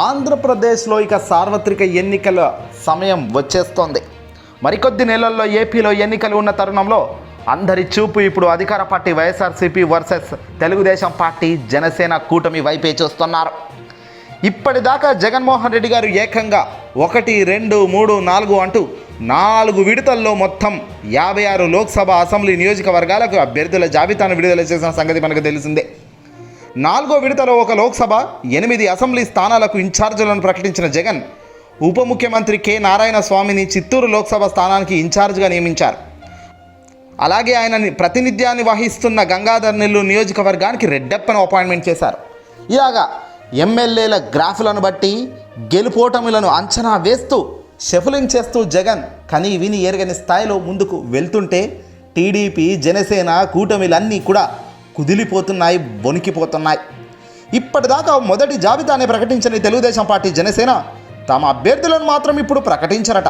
ఆంధ్రప్రదేశ్లో ఇక సార్వత్రిక ఎన్నికల సమయం వచ్చేస్తోంది. మరికొద్ది నెలల్లో ఏపీలో ఎన్నికలు ఉన్న తరుణంలో అందరి చూపు ఇప్పుడు అధికార party YSRCP versus Telugu Desam party Janasena కూటమి వైపే చూస్తున్నారు. ఇప్పటిదాకా జగన్మోహన్ రెడ్డి గారు ఏకంగా 1, 2, 3, 4 అంటూ 4 విడతల్లో మొత్తం 56 లోక్సభ అసెంబ్లీ నియోజకవర్గాలకు అభ్యర్థుల జాబితాను విడుదల చేసిన సంగతి మనకు తెలిసిందే. 4వ విడతలో 1 లోక్సభ 8 అసెంబ్లీ స్థానాలకు ఇన్ఛార్జీలను ప్రకటించిన జగన్ ఉప ముఖ్యమంత్రి కె నారాయణ స్వామిని చిత్తూరు లోక్సభ స్థానానికి ఇన్ఛార్జిగా నియమించారు. అలాగే ఆయన ప్రాతినిధ్యాన్ని వహిస్తున్న గంగాధర్ నెల్లూరు నియోజకవర్గానికి రెడ్డప్పను అపాయింట్మెంట్ చేశారు. ఇలాగా ఎమ్మెల్యేల గ్రాఫులను బట్టి గెలుపోటములను అంచనా వేస్తూ షఫలింగ్ చేస్తూ జగన్ కని విని ఎరగని స్థాయిలో ముందుకు వెళ్తుంటే టీడీపీ జనసేన కూటమిలన్నీ కూడా కుదిలిపోతున్నాయి, బొనికిపోతున్నాయి. ఇప్పటిదాకా మొదటి జాబితాని ప్రకటించని తెలుగుదేశం పార్టీ జనసేన తమ అభ్యర్థులను మాత్రం ఇప్పుడు ప్రకటించరట.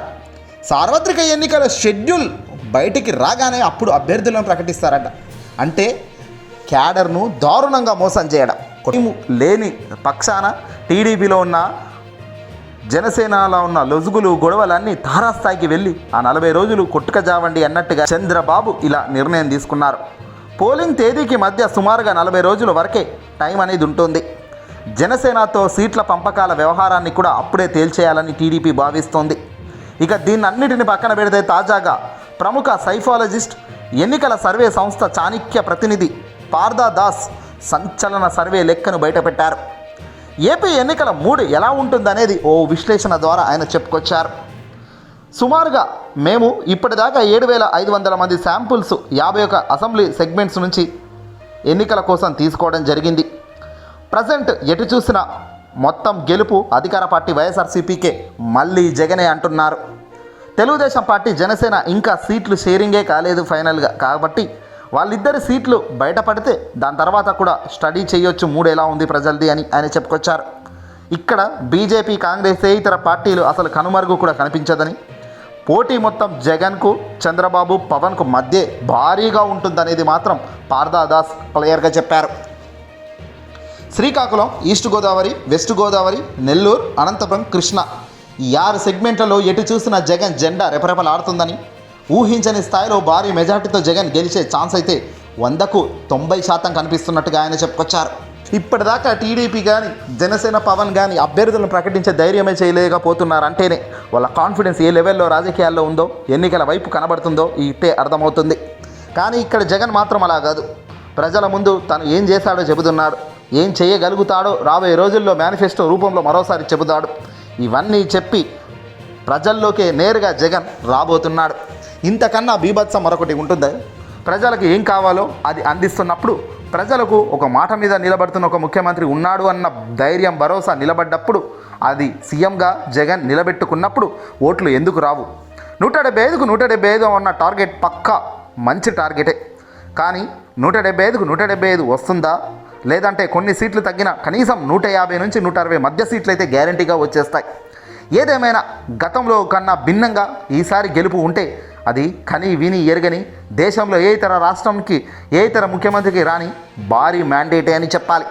సార్వత్రిక ఎన్నికల షెడ్యూల్ బయటికి రాగానే అప్పుడు అభ్యర్థులను ప్రకటిస్తారట. అంటే క్యాడర్ను దారుణంగా మోసం చేయడం. టీము లేని పక్షాన టీడీపీలో ఉన్న జనసేనలో ఉన్న లొసుగులు గొడవలన్నీ తారాస్థాయికి వెళ్ళి ఆ 40 రోజులు కొట్టుకజావండి అన్నట్టుగా చంద్రబాబు ఇలా నిర్ణయం తీసుకున్నారు. పోలింగ్ తేదీకి మధ్య సుమారుగా 40 రోజుల వరకే టైం అనేది ఉంటుంది. జనసేనతో సీట్ల పంపకాల వ్యవహారాన్ని కూడా అప్పుడే తేల్చేయాలని టీడీపీ భావిస్తోంది. ఇక దీన్నన్నిటిని పక్కన పెడితే తాజాగా ప్రముఖ సైఫాలజిస్ట్ ఎన్నికల సర్వే సంస్థ చాణక్య ప్రతినిధి పార్దా దాస్ సంచలన సర్వే లెక్కను బయటపెట్టారు. ఏపీ ఎన్నికల మూడ్ ఎలా ఉంటుందనేది ఓ విశ్లేషణ ద్వారా ఆయన చెప్పుకొచ్చారు. సుమారుగా మేము ఇప్పటిదాకా 7,500 మంది శాంపుల్స్ 51 అసెంబ్లీ సెగ్మెంట్స్ నుంచి ఎన్నికల కోసం తీసుకోవడం జరిగింది. ప్రజెంట్ ఎటు చూసినా మొత్తం గెలుపు అధికార పార్టీ వైఎస్ఆర్సీపీకే మళ్ళీ జగనే అంటున్నారు. తెలుగుదేశం పార్టీ జనసేన ఇంకా సీట్లు షేరింగే కాలేదు ఫైనల్గా. కాబట్టి వాళ్ళిద్దరి సీట్లు బయటపడితే దాని తర్వాత కూడా స్టడీ చేయొచ్చు మూడు ఎలా ఉంది ప్రజలది అని ఆయన చెప్పుకొచ్చారు. ఇక్కడ బీజేపీ కాంగ్రెస్ ఇతర పార్టీలు అసలు కనుమరుగు కూడా కనిపించదని, పోటీ మొత్తం జగన్కు చంద్రబాబు పవన్కు మధ్య భారీగా ఉంటుందనేది మాత్రం పార్దాదాస్ క్లియర్గా చెప్పారు. శ్రీకాకుళం, ఈస్ట్ గోదావరి, వెస్ట్ గోదావరి, నెల్లూరు, అనంతపురం, కృష్ణ ఈ 6 సెగ్మెంట్లలో ఎటు చూసిన జగన్ జెండా రెపరెపలాడుతుందని, ఊహించని స్థాయిలో భారీ మెజార్టీతో జగన్ గెలిచే ఛాన్స్ అయితే 100కు 90% కనిపిస్తున్నట్టుగా ఆయన చెప్పుకొచ్చారు. ఇప్పటిదాకా టీడీపీ కానీ జనసేన పవన్ కానీ అభ్యర్థులను ప్రకటించే ధైర్యమే చేయలేకపోతున్నారంటేనే వాళ్ళ కాన్ఫిడెన్స్ ఏ లెవెల్లో రాజకీయాల్లో ఉందో, ఎన్నికల వైపు కనబడుతుందో ఇట్టే అర్థమవుతుంది. కానీ ఇక్కడ జగన్ మాత్రం అలా కాదు. ప్రజల ముందు తను ఏం చేశాడో చెబుతున్నాడు, ఏం చేయగలుగుతాడో రాబోయే రోజుల్లో మేనిఫెస్టో రూపంలో మరోసారి చెబుతాడు. ఇవన్నీ చెప్పి ప్రజల్లోకే నేరుగా జగన్ రాబోతున్నాడు. ఇంతకన్నా బీభత్సం మరొకటి ఉంటుందా? ప్రజలకు ఏం కావాలో అది అందిస్తున్నప్పుడు, ప్రజలకు ఒక మాట మీద నిలబడుతున్న ఒక ముఖ్యమంత్రి ఉన్నాడు అన్న ధైర్యం భరోసా నిలబడ్డప్పుడు, అది సీఎంగా జగన్ నిలబెట్టుకున్నప్పుడు ఓట్లు ఎందుకు రావు? 175కు 175 అన్న టార్గెట్ పక్కా మంచి టార్గెటే. కానీ 175కు 175 వస్తుందా? లేదంటే కొన్ని సీట్లు తగ్గిన కనీసం 150 నుంచి 160 మధ్య సీట్లు అయితే గ్యారంటీగా వచ్చేస్తాయి. ఏదేమైనా గతంలో కన్నా భిన్నంగా ఈసారి గెలుపు ఉంటే అది కని విని ఎరగని, దేశంలో ఏ ఇతర రాష్ట్రంకి ఏ ఇతర ముఖ్యమంత్రికి రాని భారీ మ్యాండేటే అని చెప్పాలి.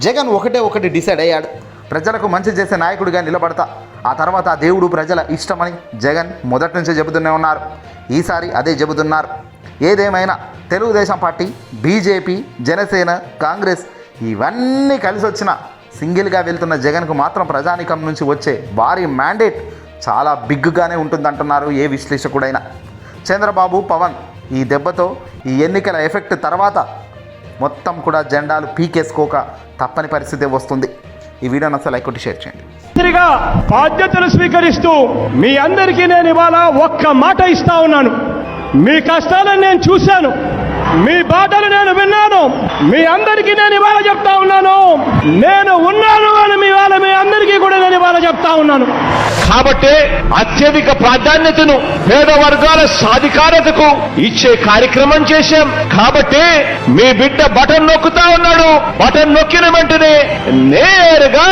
జగన్ ఒకటి డిసైడ్ అయ్యాడు. ప్రజలకు మంచి చేసే నాయకుడిగా నిలబడతా, ఆ తర్వాత ఆ దేవుడు ప్రజల ఇష్టమని జగన్ మొదటి నుంచి చెబుతూనే ఉన్నారు. ఈసారి అదే చెబుతున్నారు. ఏదేమైనా తెలుగుదేశం పార్టీ, బీజేపీ, జనసేన, కాంగ్రెస్ ఇవన్నీ కలిసి వచ్చిన సింగిల్గా వెళ్తున్న జగన్కు మాత్రం ప్రజానికం నుంచి వచ్చే భారీ మ్యాండేట్ చాలా బిగ్గానే ఉంటుందంటున్నారు ఏ విశ్లేషకుడైనా. చంద్రబాబు పవన్ ఈ దెబ్బతో ఈ ఎన్నికల ఎఫెక్ట్ తర్వాత మొత్తం కూడా జెండాలు పీకేసుకోక తప్పని పరిస్థితి వస్తుంది. ఈ వీడియోని అసలు లైక్ కొట్టి షేర్ చేయండి. బాధ్యతలు స్వీకరిస్తూ మీ అందరికీ నేను ఇవాళ ఒక్క మాట ఇస్తా ఉన్నాను. మీ కష్టాలను నేను చూశాను, మీ బాధలు నేను విన్నాను. మీ అందరికీ నేను ఇవాళ చెప్తా ఉన్నాను, నేను ఉన్నాను అని మీ అందరికీ కూడా నేను ఇవాళ చెప్తా ఉన్నాను. కాబట్టి అత్యధిక ప్రాధాన్యతను పేద వర్గాల సాధికారతకు ఇచ్చే కార్యక్రమం చేశాం. కాబట్టి మీ బిడ్డ బటన్ నొక్కుతా ఉన్నాడు. బటన్ నొక్కిన వెంటనే నేరుగా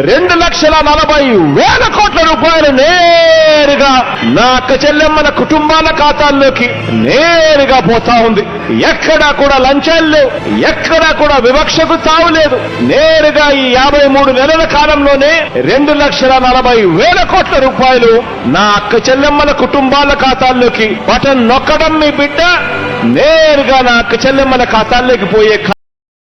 2,40,000 కోట్ల రూపాయలు నేరుగా నా అక్క చెల్లెమ్మల కుటుంబాల ఖాతాల్లోకి నేరుగా పోతా ఉంది. ఎక్కడా కూడా లంచాలు లేవు, ఎక్కడా కూడా వివక్షకు తావులేదు. నేరుగా ఈ 53 నెలల కాలంలోనే 2,40,000 కోట్ల రూపాయలు నా అక్క చెల్లెమ్మల కుటుంబాల ఖాతాల్లోకి బటన్ నొక్కడం మీ బిడ్డ నేరుగా నా అక్క చెల్లెమ్మల ఖాతాల్లోకి పోయే